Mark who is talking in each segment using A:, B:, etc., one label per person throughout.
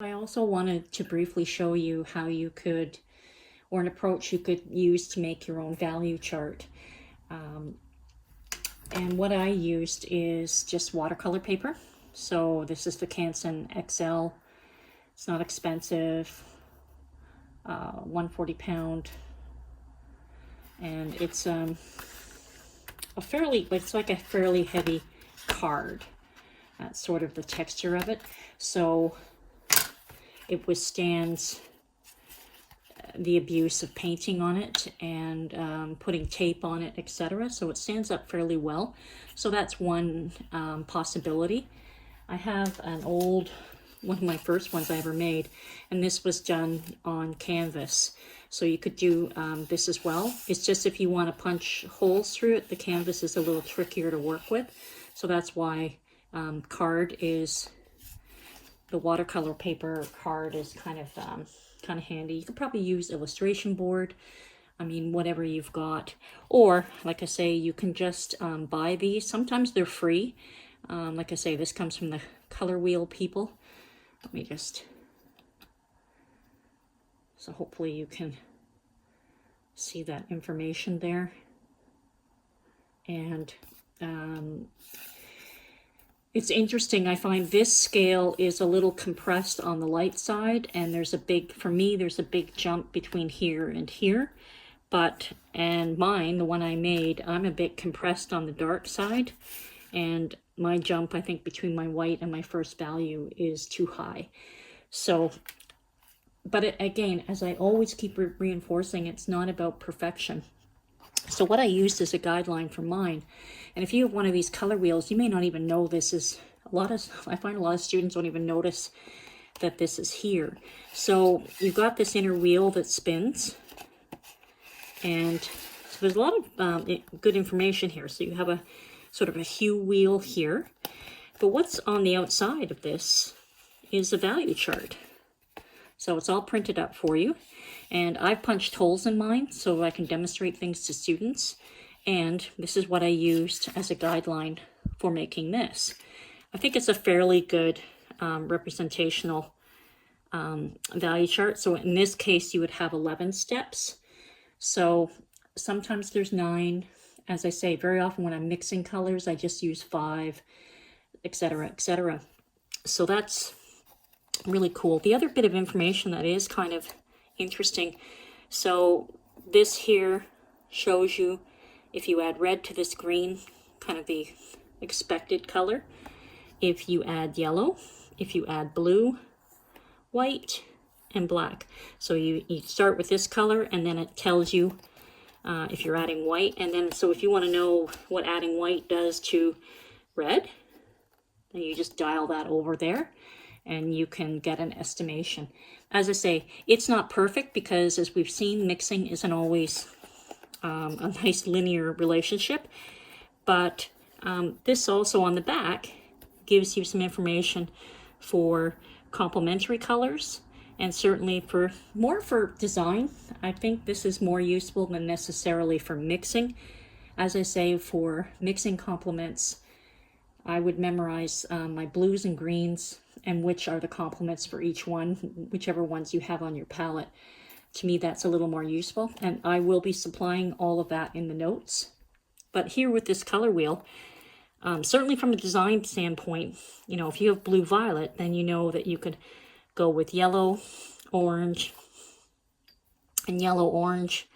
A: I also wanted to briefly show you how you could, or an approach you could use to make your own value chart. And what I used is just watercolor paper. So this is the Canson XL. It's not expensive, 140 pound. And it's it's like a fairly heavy card. That's sort of the texture of it. So it withstands the abuse of painting on it and putting tape on it, etc. So it stands up fairly well. So that's one possibility. I have an old, one of my first ones I ever made, and this was done on canvas. So you could do this as well. It's just if you want to punch holes through it, the canvas is a little trickier to work with. So that's why the watercolor paper card is kind of handy. You could probably use illustration board. I mean, whatever you've got. Or, like I say, you can just buy these. Sometimes they're free. Like I say, this comes from the Color Wheel people. Let me just... So hopefully you can see that information there. And it's interesting. I find this scale is a little compressed on the light side, and there's a big, for me, there's a big jump between here and here. And mine, the one I made, I'm a bit compressed on the dark side, and my jump, I think, between my white and my first value is too high. So, but again, as I always keep reinforcing, it's not about perfection. So what I used as a guideline for mine, and if you have one of these color wheels, you may not even know this is, I find a lot of students don't even notice that this is here. So you've got this inner wheel that spins, and so there's a lot of good information here. So you have a sort of a hue wheel here, but what's on the outside of this is a value chart. So it's all printed up for you. And I've punched holes in mine so I can demonstrate things to students. And this is what I used as a guideline for making this. I think it's a fairly good representational value chart. So in this case, you would have 11 steps. So sometimes there's 9. As I say, very often when I'm mixing colors, I just use 5, etc., etc. So that's really cool. The other bit of information that is kind of interesting, so this here shows you if you add red to this green, kind of the expected color. If you add yellow, if you add blue, white, and black. So you start with this color, and then it tells you if you're adding white. And then, so if you want to know what adding white does to red, then you just dial that over there, and you can get an estimation. As I say, it's not perfect because, as we've seen, mixing isn't always a nice linear relationship. But this also on the back gives you some information for complementary colors, and certainly for design. I think this is more useful than necessarily for mixing. As I say, for mixing complements, I would memorize my blues and greens and which are the complements for each one, whichever ones you have on your palette. To me, that's a little more useful, and I will be supplying all of that in the notes. But here with this color wheel, certainly from a design standpoint, you know, if you have blue-violet, then you know that you could go with yellow, orange, and yellow-orange.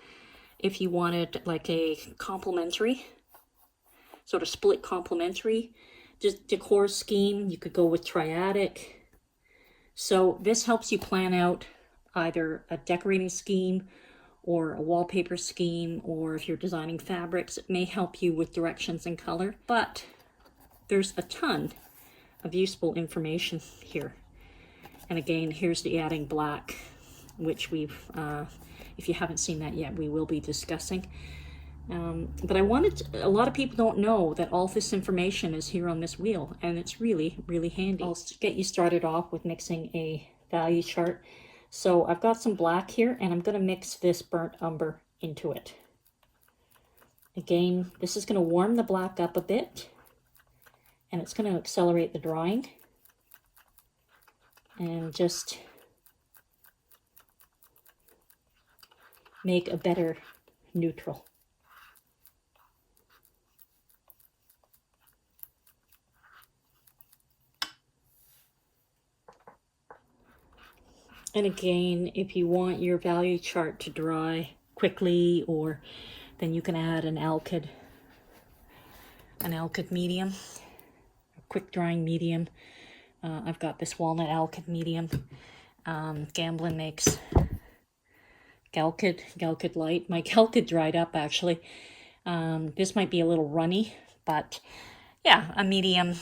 A: If you wanted like a complementary, sort of split complementary decor scheme, you could go with triadic. So this helps you plan out either a decorating scheme or a wallpaper scheme, or if you're designing fabrics, it may help you with directions and color. But there's a ton of useful information here. And again, here's the adding black, which we've, if you haven't seen that yet, we will be discussing. But a lot of people don't know that all this information is here on this wheel, and it's really, really handy. I'll get you started off with mixing a value chart. So I've got some black here, and I'm going to mix this burnt umber into it. Again, this is going to warm the black up a bit, and it's going to accelerate the drying. and just make a better neutral. And again, if you want your value chart to dry quickly, or then you can add an alkyd medium, a quick drying medium. I've got this walnut alkyd medium. Gamblin makes Galkyd Light. My Galkyd dried up actually. This might be a little runny, but yeah, a medium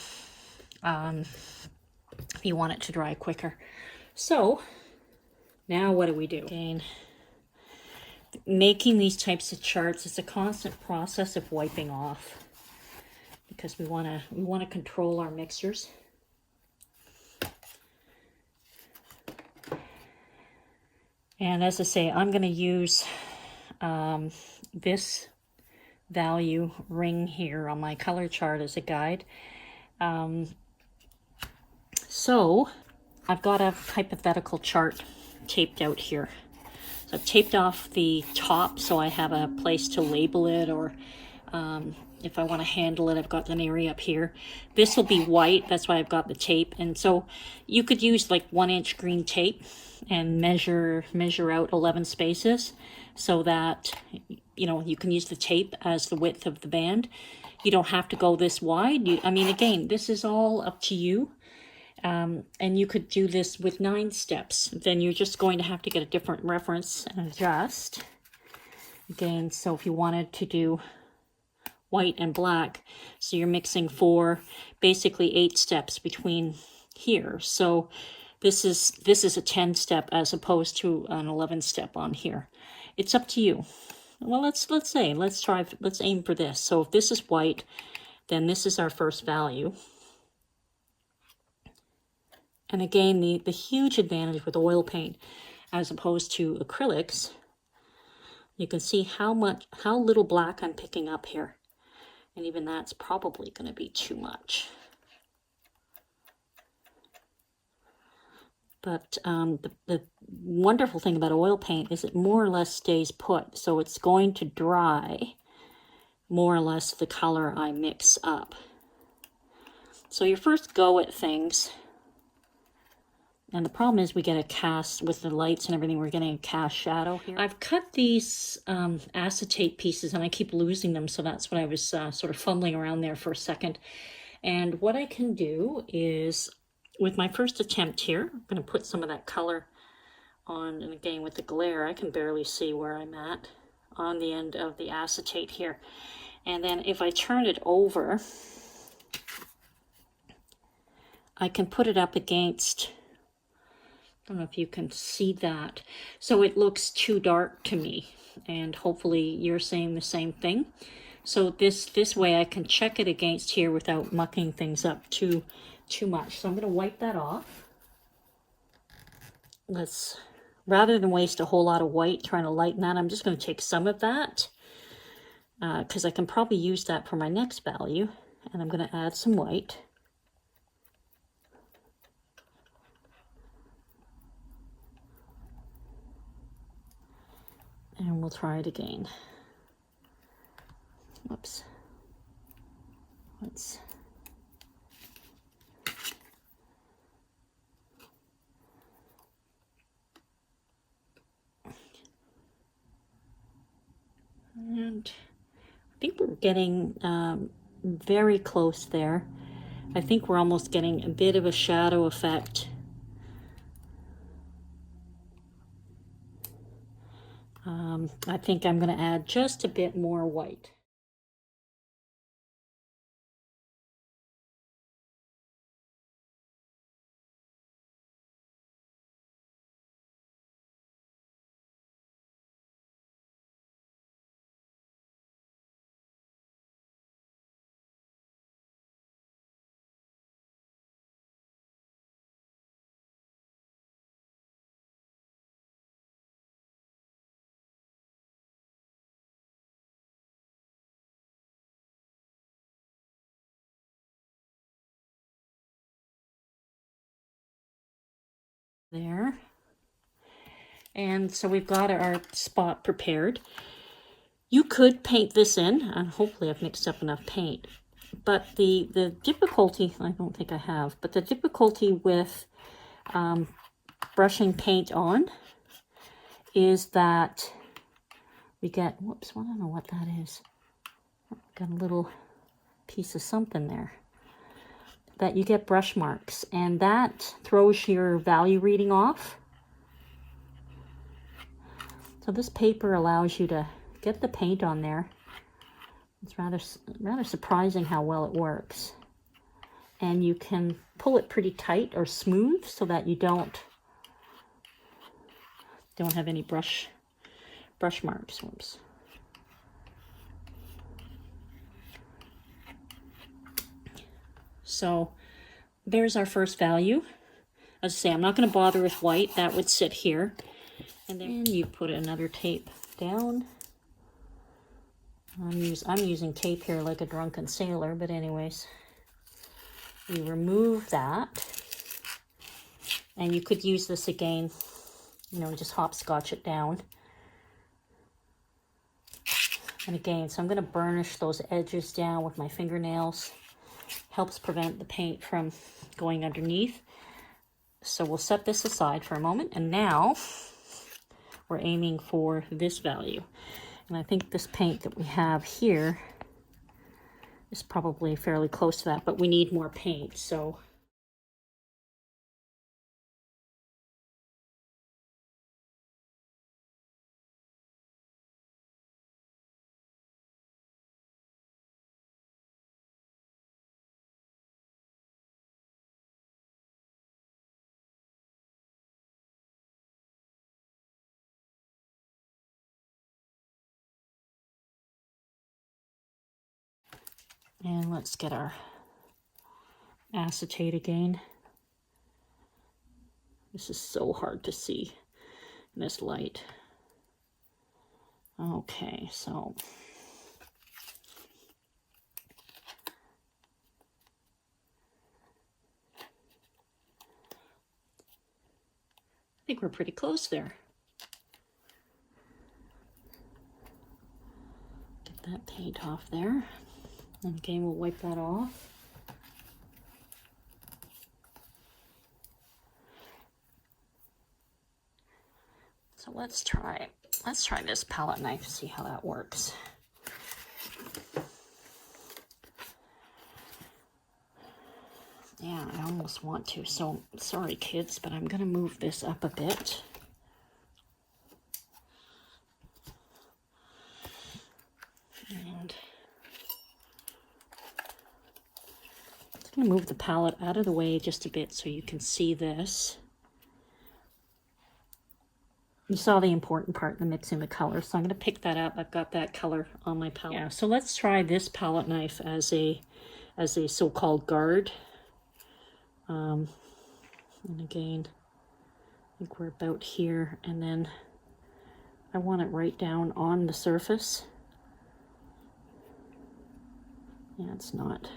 A: if you want it to dry quicker. So now what do we do? Again, making these types of charts is a constant process of wiping off, because we want to control our mixtures. And as I say, I'm going to use this value ring here on my color chart as a guide. So I've got a hypothetical chart taped out here. So I've taped off the top so I have a place to label it, or if I want to handle it, I've got an area up here. This will be white, that's why I've got the tape. And so you could use like 1-inch green tape and measure out 11 spaces, so that, you know, you can use the tape as the width of the band. You don't have to go this wide. I mean, again, this is all up to you. And you could do this with 9 steps. Then you're just going to have to get a different reference and adjust. Again, so if you wanted to do white and black, so you're mixing 4, basically 8 steps between here. So this is a 10 step as opposed to an 11 step on here. It's up to you. Well, let's aim for this. So if this is white, then this is our first value. And again, the huge advantage with oil paint as opposed to acrylics, you can see how little black I'm picking up here. And even that's probably going to be too much. But the wonderful thing about oil paint is it more or less stays put. So it's going to dry more or less the color I mix up. So your first go at things, and the problem is we get a cast with the lights and everything, we're getting a cast shadow here. I've cut these acetate pieces and I keep losing them, so that's what I was sort of fumbling around there for a second. And what I can do is, with my first attempt here, I'm going to put some of that color on, and again with the glare I can barely see where I'm at on the end of the acetate here. And then if I turn it over, I can put it up against, I don't know if you can see that, so it looks too dark to me, and hopefully you're saying the same thing. So this way I can check it against here without mucking things up too much. So I'm going to wipe that off. Rather than waste a whole lot of white trying to lighten that, I'm just going to take some of that, because I can probably use that for my next value, and I'm going to add some white. And we'll try it again. Whoops. And I think we're getting very close there. I think we're almost getting a bit of a shadow effect. I think I'm going to add just a bit more white. There. And so we've got our spot prepared. You could paint this in, and hopefully I've mixed up enough paint. But the difficulty, I don't think I have, but the difficulty with brushing paint on is that we get, whoops, I don't know what that is. Got a little piece of something there. That you get brush marks, and that throws your value reading off. So this paper allows you to get the paint on there. It's rather surprising how well it works. And you can pull it pretty tight or smooth so that you don't have any brush marks. Whoops. So there's our first value. As I say, I'm not going to bother with white. That would sit here. And then you put another tape down. I'm using tape here like a drunken sailor, but anyways. You remove that. And you could use this again, you know, just hopscotch it down. And again, so I'm going to burnish those edges down with my fingernails. Helps prevent the paint from going underneath. So we'll set this aside for a moment, and now we're aiming for this value. And I think this paint that we have here is probably fairly close to that, but we need more paint, so and let's get our acetate again. This is so hard to see in this light. Okay, so I think we're pretty close there. Get that paint off there. And again, we'll wipe that off. So let's try this palette knife, see how that works. Yeah, I almost want to. So sorry kids, but I'm gonna move this up a bit. And I'm gonna move the palette out of the way just a bit so you can see this. You saw the important part, the mixing the colors, so I'm going to pick that up. I've got that color on my palette. Yeah, so let's try this palette knife as a so-called guard. And again, I think we're about here, and then I want it right down on the surface. Yeah, it's not.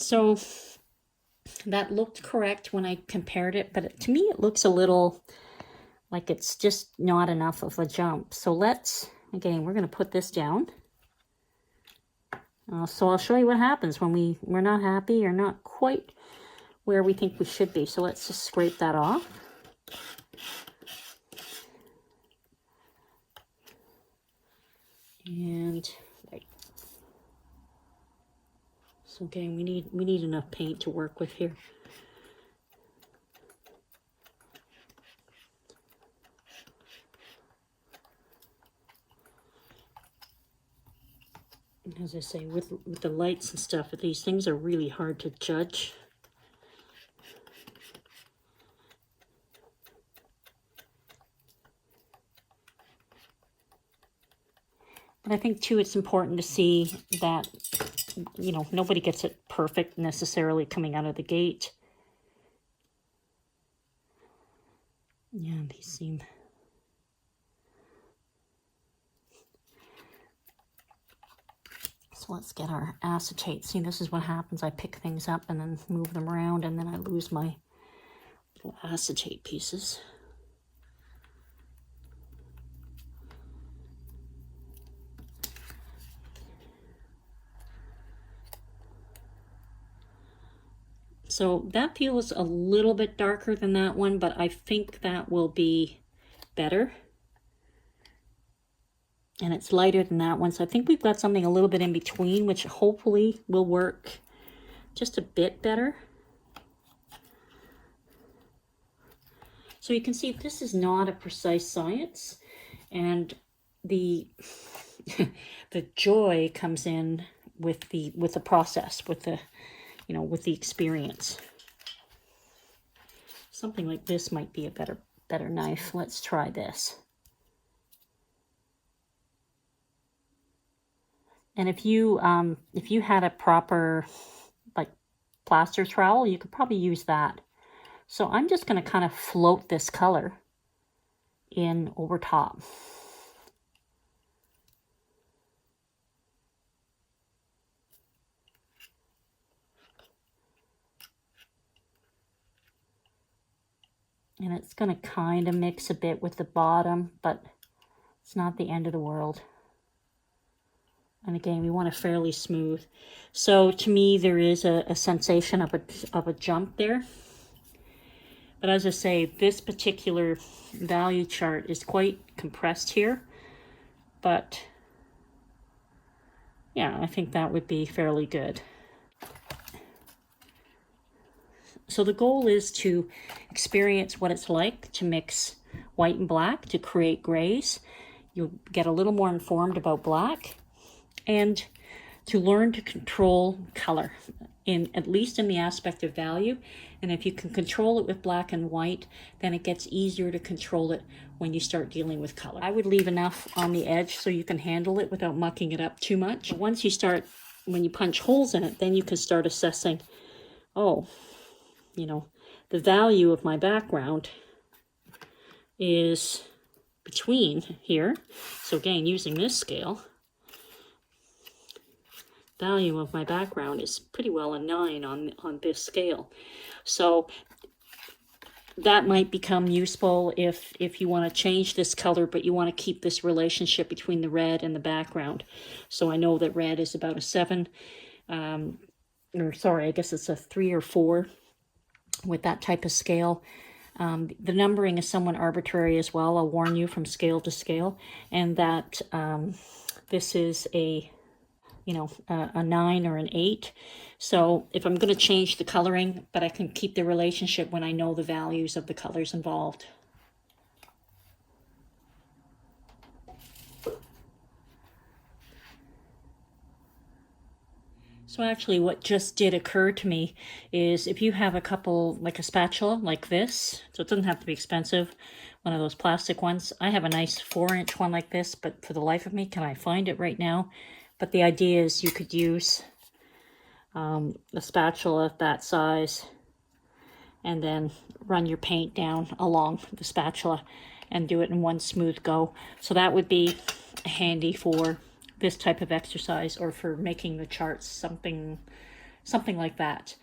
A: So that looked correct when I compared it, but to me it looks a little like it's just not enough of a jump. So let's, again, we're going to put this down. So I'll show you what happens when we're not happy or not quite where we think we should be. So let's just scrape that off. And right. So again, we need enough paint to work with here. As I say, with the lights and stuff, these things are really hard to judge. And I think too, it's important to see that, you know, nobody gets it perfect necessarily coming out of the gate. Yeah, these seem... So let's get our acetate. See, this is what happens. I pick things up and then move them around, and then I lose my little acetate pieces. So that feels a little bit darker than that one, but I think that will be better. And it's lighter than that one. So I think we've got something a little bit in between, which hopefully will work just a bit better. So you can see this is not a precise science, and the the joy comes in with the process, with the, you know, with the experience. Something like this might be a better knife. Let's try this. And if you had a proper like plaster trowel, you could probably use that. So I'm just going to kind of float this color in over top. And it's going to kind of mix a bit with the bottom, but it's not the end of the world. And again, we want it fairly smooth. So to me, there is a sensation of a jump there. But as I say, this particular value chart is quite compressed here. But yeah, I think that would be fairly good. So the goal is to experience what it's like to mix white and black to create grays. You'll get a little more informed about black, and to learn to control color, at least in the aspect of value. And if you can control it with black and white, then it gets easier to control it when you start dealing with color. I would leave enough on the edge so you can handle it without mucking it up too much. Once you start, when you punch holes in it, then you can start assessing, oh, you know, the value of my background is between here. So again, using this scale, value of my background is pretty well a 9 on this scale. So that might become useful if you want to change this color, but you want to keep this relationship between the red and the background. So I know that red is about a 7, or sorry, I guess it's a 3 or 4 with that type of scale. The numbering is somewhat arbitrary as well. I'll warn you, from scale to scale, and that this is a, you know, a 9 or an 8. So if I'm going to change the coloring, but I can keep the relationship when I know the values of the colors involved. So actually what just did occur to me is, if you have a couple, like a spatula like this, so it doesn't have to be expensive, one of those plastic ones. I have a nice 4-inch one like this, but for the life of me, can I find it right now? But the idea is you could use a spatula that size and then run your paint down along the spatula and do it in one smooth go. So that would be handy for this type of exercise, or for making the charts, something like that.